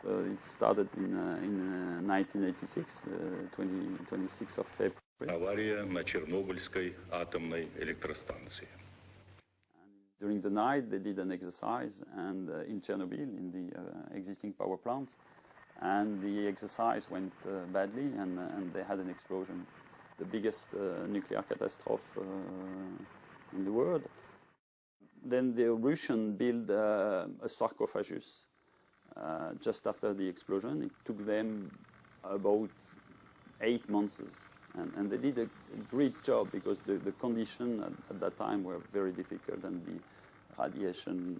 It started in 1986, 26th of February. Авария на Чернобыльской атомной электростанции. During the night, they did an exercise and in Chernobyl, in the existing power plant, and the exercise went badly, and they had an explosion, the biggest nuclear catastrophe in the world. Then the Russians built a sarcophagus just after the explosion. It took them about 8 months, and they did a great job because the conditions at that time were very difficult and the radiation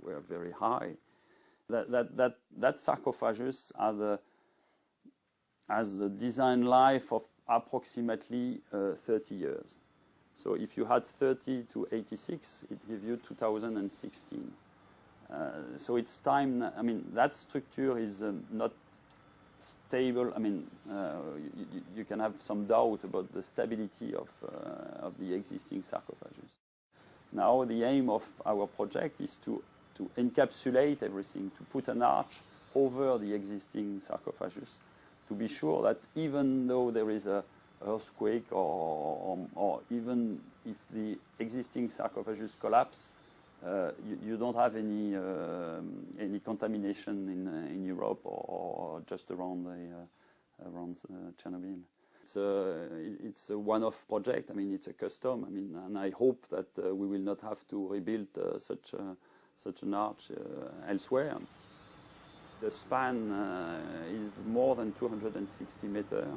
were very high. That sarcophagus has a design life of approximately 30 years. So if you had 30 to 86, it gives you 2016. So it's time. I mean, that structure is not stable. I mean, you can have some doubt about the stability of the existing sarcophagus. Now the aim of our project is to encapsulate everything, to put an arch over the existing sarcophagus, to be sure that even though there is a earthquake or even if the existing sarcophagus collapse, you don't have any contamination in Europe or just around Chernobyl. It's a one-off project. I mean, it's a custom. I mean, and I hope that we will not have to rebuild such an arch elsewhere. The span is more than 260 meters,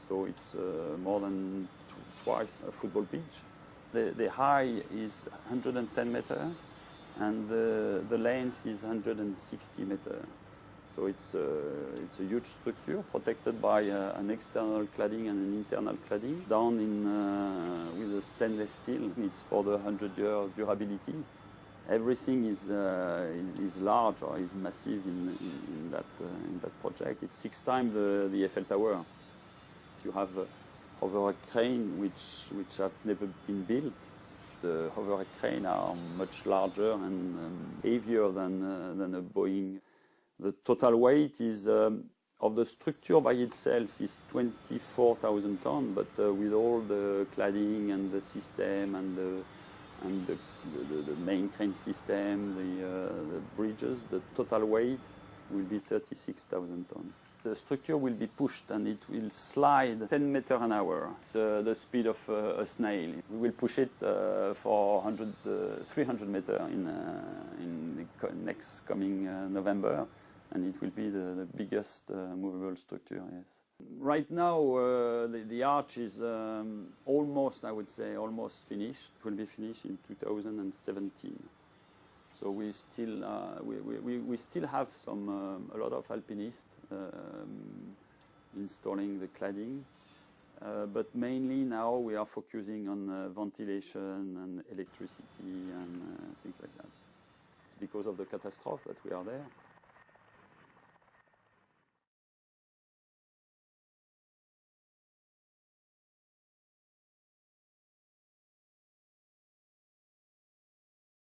so it's more than twice a football pitch. The height is 110 meters, and the length is 160 meters. So it's a huge structure protected by an external cladding and an internal cladding, done with a stainless steel. It's for the 100 years durability. Everything is large or is massive in that project. It's 6 times the Eiffel Tower. You have overhead crane which have never been built. The overhead crane are much larger and heavier than a Boeing. The total weight is of the structure by itself is 24,000 tons, but with all the cladding and the system and the main crane system, the bridges, the total weight will be 36,000 tons. The structure will be pushed and it will slide 10 meters an hour, so the speed of a snail. We will push it for 300 meters in the next coming November, and it will be the biggest movable structure, yes. Right now, the arch is almost, I would say, almost finished. It will be finished in 2017. So we still have a lot of alpinists installing the cladding, but mainly now we are focusing on ventilation and electricity and things like that. It's because of the catastrophe that we are there.